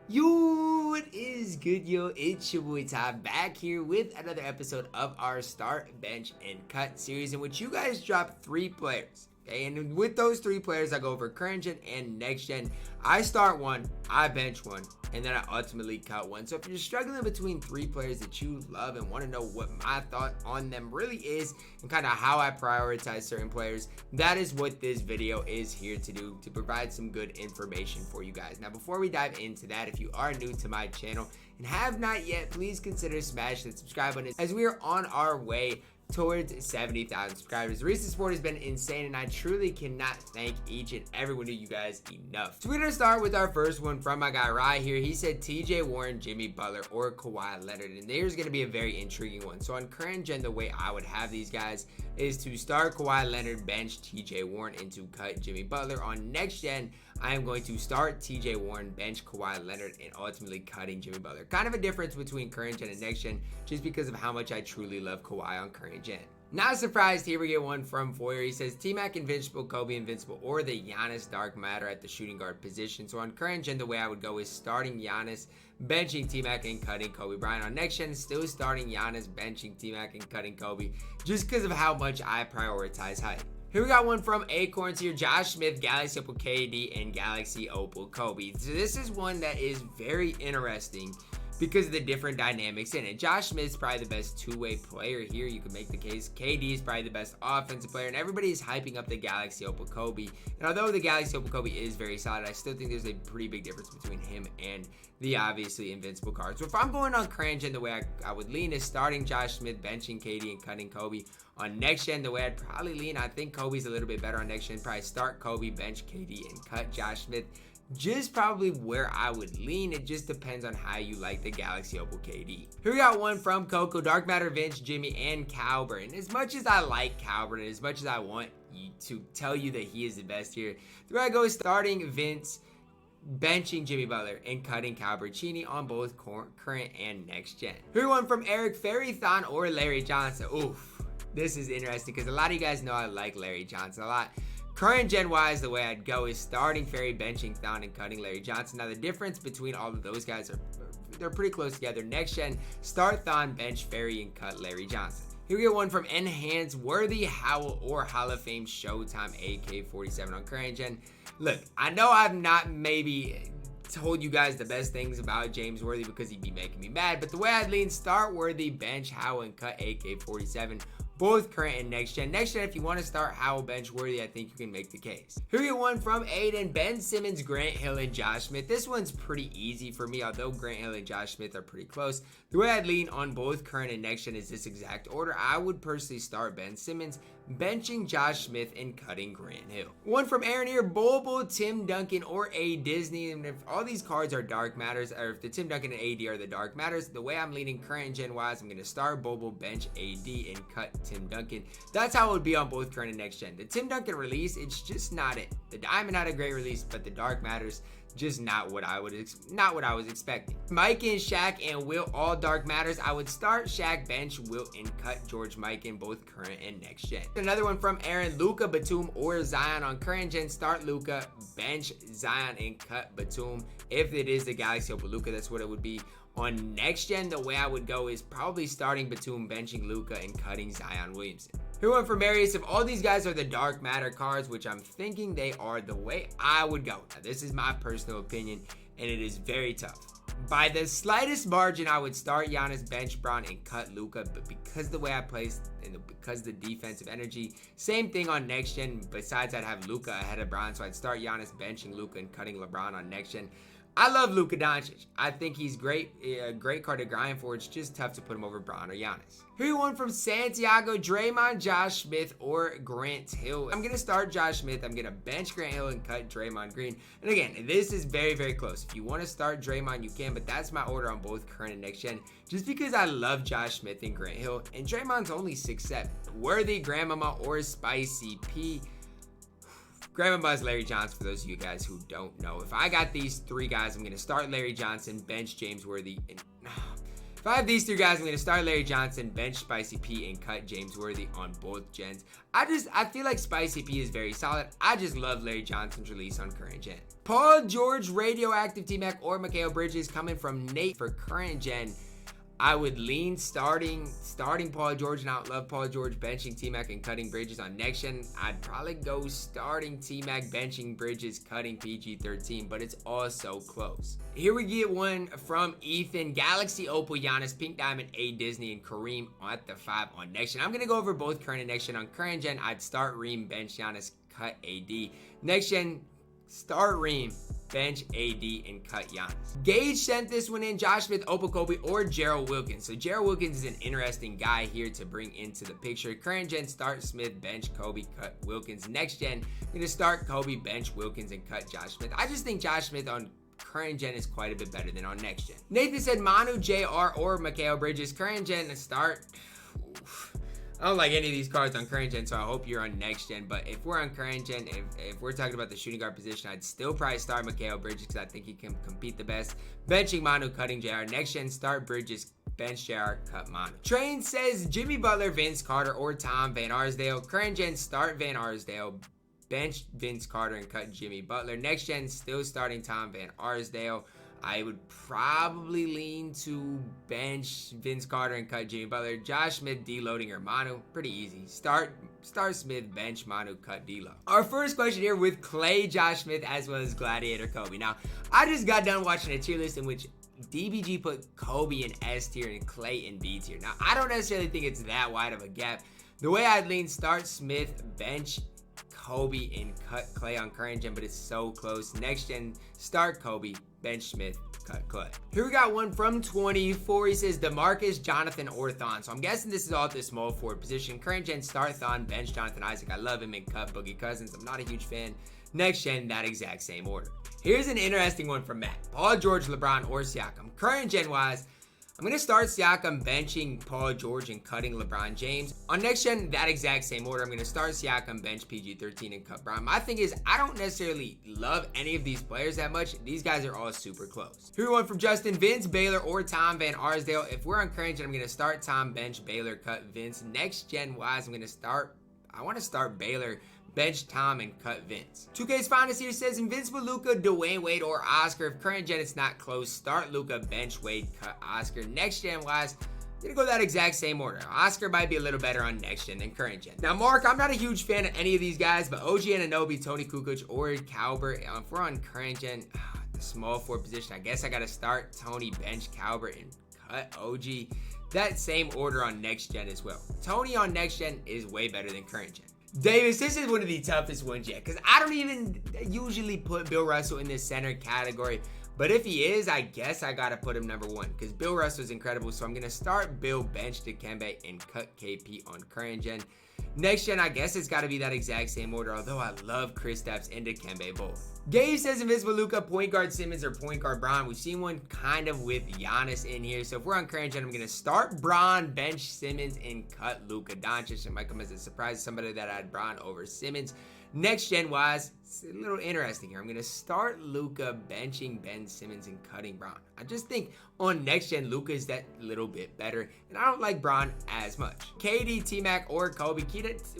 Yo, what is good, yo? It's your boy Thon back here with another episode of our Start, Bench, and Cut series in which you guys drop 3 players. Okay, and with those 3 players, I go over current gen and next gen. I start one, I bench one, and then I ultimately cut one. So if you're struggling between 3 players that you love and want to know what my thought on them really is and kind of how I prioritize certain players, that is what this video is here to do, to provide some good information for you guys. Now, before we dive into that, if you are new to my channel and have not yet, please consider smashing the subscribe button as we are on our way towards 70,000 subscribers. The recent support has been insane, and I truly cannot thank each and every one of you guys enough. So we're gonna start with our first one from my guy Rye here. He said TJ Warren, Jimmy Butler, or Kawhi Leonard, and there's gonna be a very intriguing one. So on current gen, the way I would have these guys is to start Kawhi Leonard, bench TJ Warren, and to cut Jimmy Butler. On next gen, I am going to start TJ Warren, bench Kawhi Leonard, and ultimately cutting Jimmy Butler. Kind of a difference between current gen and next gen, just because of how much I truly love Kawhi on current gen. Not surprised, here we get one from Foyer. He says T-Mac invincible, Kobe invincible, or the Giannis dark matter at the shooting guard position. So on current gen, the way I would go is starting Giannis, benching T-Mac, and cutting Kobe Bryant. On next gen, still starting Giannis, benching T-Mac, and cutting Kobe, just because of how much I prioritize height. Here we got one from Acorns here. Josh Smith, Galaxy Opal KD, and Galaxy Opal Kobe. So this is one that is very interesting because of the different dynamics in it. Josh Smith is probably the best two-way player here. You can make the case. KD is probably the best offensive player, and everybody is hyping up the Galaxy Opal Kobe. And although the Galaxy Opal Kobe is very solid, I still think there's a pretty big difference between him and the obviously invincible card. So if I'm going on current gen, the way I would lean is starting Josh Smith, benching KD, and cutting Kobe. On next gen, the way I'd probably lean, I think Kobe's a little bit better on next gen. Probably start Kobe, bench KD, and cut Josh Smith. Just probably where I would lean. It just depends on how you like the Galaxy Opal KD. Here we got one from Coco, Dark Matter, Vince, Jimmy, and Calbert. And as much as I like Calbert, and as much as I want you to tell you that he is the best here, the way I go is starting Vince, benching Jimmy Butler, and cutting Calbert on both current and next gen. Here we one from Eric, Ferry, Thon, or Larry Johnson. Oof, this is interesting because a lot of you guys know I like Larry Johnson a lot. Current gen wise, the way I'd go is starting Ferry, benching Thon, and cutting Larry Johnson. Now the difference between all of those guys they're pretty close together. Next gen, start Thon, bench Ferry, and cut Larry Johnson. Here we get one from Enhance, Worthy, Howell, or Hall of Fame Showtime AK-47 on current gen. Look, I know I've not maybe told you guys the best things about James Worthy because he'd be making me mad, but the way I'd lean, start Worthy, bench Howell, and cut AK-47. Both current and next gen. Next gen, if you want to start Howell, bench Worthy, I think you can make the case. Here we get one from Aiden, Ben Simmons, Grant Hill, and Josh Smith. This one's pretty easy for me, although Grant Hill and Josh Smith are pretty close. The way I'd lean on both current and next gen is this exact order. I would personally start Ben Simmons, benching Josh Smith, and cutting Grant Hill. One from Aaron here, Bobo, Tim Duncan, or A Disney. And if all these cards are dark matters, or if the Tim Duncan and AD are the dark matters, the way I'm leaning current gen wise, I'm going to start Bobo, bench AD, and cut Tim Duncan. That's how it would be on both current and next gen. The Tim Duncan release, it's just not it. The Diamond had a great release, but the dark matters, just not what I was expecting. Mikan, Shaq, and Wilt, all dark matters. I would start Shaq, bench Wilt, and cut George Mikan, both current and next gen. Another one from Aaron, Luka, Batum, or Zion on current gen. Start Luka, bench Zion, and cut Batum. If it is the Galaxy Opal Luka, that's what it would be. On next gen, the way I would go is probably starting Batum, benching Luka, and cutting Zion Williamson. Here one for Marius. If all these guys are the dark matter cards, which I'm thinking they are, the way I would go. Now, this is my personal opinion, and it is very tough. By the slightest margin, I would start Giannis, bench Braun, and cut Luka, but because the way I placed and because the defensive energy, same thing on next gen. Besides, I'd have Luka ahead of Braun, so I'd start Giannis, benching Luka, and cutting LeBron on next gen. I love Luka Doncic. I think he's great, a great card to grind for. It's just tough to put him over Braun or Giannis. Here one from Santiago, Draymond, Josh Smith, or Grant Hill. I'm going to start Josh Smith. I'm going to bench Grant Hill and cut Draymond Green. And again, this is very, very close. If you want to start Draymond, you can, but that's my order on both current and next gen. Just because I love Josh Smith and Grant Hill, and Draymond's only 6'7". Worthy, Grandmama, or Spicy P. Grandmama's Larry Johnson, for those of you guys who don't know. If I got these 3 guys, I'm going to start Larry Johnson, bench James Worthy, and If I have these three guys, I'm going to start Larry Johnson, bench Spicy P, and cut James Worthy on both gens. I feel like Spicy P is very solid. I just love Larry Johnson's release on current gen. Paul George, Radioactive T-Mac, or Mikal Bridges coming from Nate for current gen. I would lean starting Paul George, and I don't love Paul George, benching T-Mac and cutting Bridges on next gen. I'd probably go starting T-Mac, benching Bridges, cutting PG-13, but it's also close. Here we get one from Ethan, Galaxy, Opal, Giannis, Pink Diamond, A, Disney, and Kareem at the 5 on next gen. I'm going to go over both current and next gen. On current gen, I'd start Reem, bench Giannis, cut AD. Next gen, start Reem, bench AD, and cut Giannis. Gage sent this one in, Josh Smith, Opal Kobe, or Gerald Wilkins. So Gerald Wilkins is an interesting guy here to bring into the picture. Current gen, start Smith, bench Kobe, cut Wilkins. Next gen, I'm going to start Kobe, bench Wilkins, and cut Josh Smith. I just think Josh Smith on current gen is quite a bit better than on next gen. Nathan said Manu, JR, or Mikal Bridges. Current gen, start... I don't like any of these cards on current gen, so I hope you're on next gen. But if we're on current gen, if we're talking about the shooting guard position, I'd still probably start Mikal Bridges because I think he can compete the best. Benching Manu, cutting JR. Next gen, start Bridges, bench JR, cut Manu. Train says Jimmy Butler, Vince Carter, or Tom Van Arsdale. Current gen, start Van Arsdale, bench Vince Carter, and cut Jimmy Butler. Next gen, still starting Tom Van Arsdale. I would probably lean to bench Vince Carter and cut Jimmy Butler. Josh Smith, deloading, or Manu. Pretty easy. Start Smith, bench Manu, cut D'Lo. Our first question here with Clay, Josh Smith, as well as Gladiator Kobe. Now, I just got done watching a tier list in which DBG put Kobe in S tier and Clay in B tier. Now, I don't necessarily think it's that wide of a gap. The way I'd lean, start Smith, bench Kobe, and cut Clay on current gen, but it's so close. Next gen, start Kobe, bench Smith, cut Clay. Here we got one from 24. He says DeMarcus, Jonathan, or Thon. So I'm guessing this is all at the small forward position. Current gen, start Thon, bench Jonathan Isaac. I love him, and cut Boogie Cousins. I'm not a huge fan. Next gen, that exact same order. Here's an interesting one from Matt. Paul George, LeBron, or Siakam. Current gen wise, I'm going to start Siakam, benching Paul George, and cutting LeBron James. On next gen, that exact same order. I'm going to start Siakam, bench PG-13, and cut Bron. My thing is, I don't necessarily love any of these players that much. These guys are all super close. Here we one from Justin, Vince, Baylor, or Tom Van Arsdale. If we're on current gen, I'm going to start Tom, bench Baylor, cut Vince. Next gen wise, I want to start Baylor, bench Tom, and cut Vince. 2K's Finest here says Invincible, Luka, Dwayne Wade, or Oscar. If current gen it's not close, start Luka, bench Wade, cut Oscar. Next gen wise, I'm gonna go that exact same order. Oscar might be a little better on next gen than current gen. Now, Mark, I'm not a huge fan of any of these guys, but OG Anunoby, Tony Kukoc, or Calbert. If we're on current gen, the small forward position, I guess I gotta start Tony, bench Calbert, and cut OG. That same order on next gen as well. Tony on next gen is way better than current gen. Davis, this is one of the toughest ones yet, because I don't even usually put Bill Russell in this center category, but if he is, I guess I gotta put him number 1, because Bill Russell is incredible. So I'm gonna start Bill, bench Dikembe, and cut KP on current gen. Next gen, I guess it's gotta be that exact same order, although I love Kristaps and Dikembe both. Gabe says Invincible, Luka, point guard Simmons, or point guard Bron. We've seen one kind of with Giannis in here. So if we're on current gen, I'm going to start Bron, bench Simmons, and cut Luka Doncic. It might come as a surprise to somebody that had Bron over Simmons. Next gen wise, it's a little interesting here. I'm going to start Luka, benching Ben Simmons, and cutting Bron. I just think on next gen, Luka is that little bit better, and I don't like Bron as much. KD, T-Mac, or Kobe.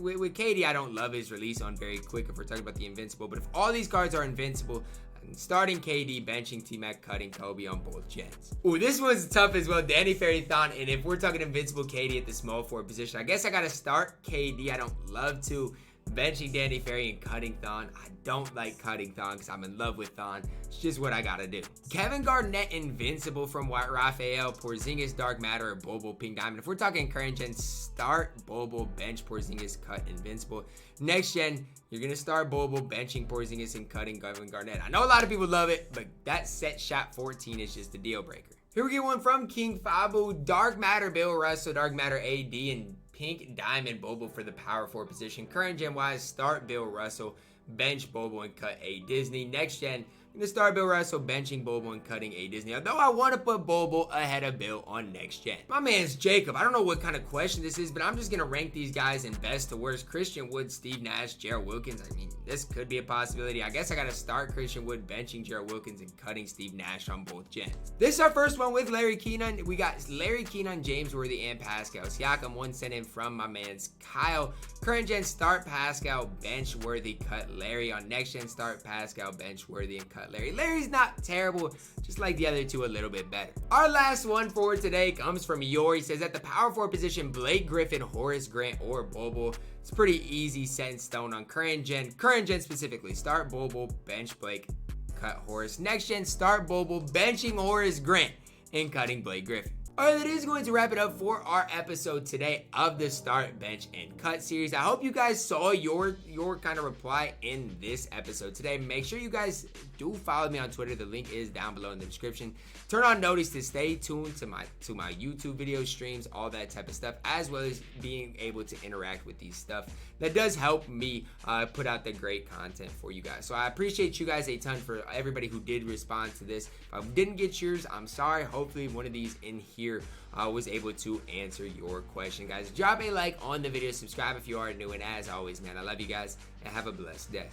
With KD, I don't love his release on very quick if we're talking about the Invincible, but if all these cards are Invincible, I'm starting KD, benching T-Mac, cutting Kobe on both gens. Ooh, this one's tough as well. Danny, Ferry, Thon, and if we're talking Invincible KD at the small forward position, I guess I got to start KD. I don't love to. Benching Danny Ferry and cutting Thon. I don't like cutting Thon because I'm in love with Thon. It's just what I gotta do. Kevin Garnett, Invincible from White Raphael, Porzingis, Dark Matter, or Bobo, Pink Diamond. If we're talking current gen, start Bobo, bench Porzingis, cut Invincible. Next gen, you're gonna start Bobo, benching Porzingis, and cutting Kevin Garnett. I know a lot of people love it, but that set shot 14 is just a deal breaker. Here we get one from King Fabu, Dark Matter, Bill Russell, Dark Matter, AD, and Pink Diamond Bobo for the power forward position. Current gen wise, start Bill Russell, bench Bobo, and cut A Disney. Next gen, I'm Gonna start Bill Russell, benching Bobo, and cutting A Disney. Although I want to put Bobo ahead of Bill on next gen. My man's Jacob. I don't know what kind of question this is, but I'm just gonna rank these guys in best to worst. Christian Wood, Steve Nash, Gerald Wilkins. I mean, this could be a possibility. I guess I gotta start Christian Wood, benching Gerald Wilkins, and cutting Steve Nash on both gens. This is our first one with Larry Kenon. We got Larry Kenon, James Worthy, and Pascal Siakam. One sent in from my man's Kyle. Current gen, start Pascal, bench Worthy, cut Larry. On next gen, start Pascal, bench Worthy, and cut Larry. Larry's not terrible, just like the other two a little bit better. Our last one for today comes from Yor. He says at the power forward position, Blake Griffin, Horace Grant, or Bobo. It's pretty easy, set in stone on current gen specifically. Start Bobo, bench Blake, cut Horace. Next gen, start Bobo, benching Horace Grant, and cutting Blake Griffin. Alright, that is going to wrap it up for our episode today of the Start, Bench, and Cut series. I hope you guys saw your kind of reply in this episode today. Make sure you guys do follow me on Twitter. The link is down below in the description. Turn on notice to stay tuned to my YouTube video streams, all that type of stuff, as well as being able to interact with these stuff. That does help me put out the great content for you guys. So I appreciate you guys a ton for everybody who did respond to this. If I didn't get yours, I'm sorry. Hopefully one of these in here was able to answer your question, guys. Drop a like on the video, subscribe if you are new, and as always, man, I love you guys and have a blessed day.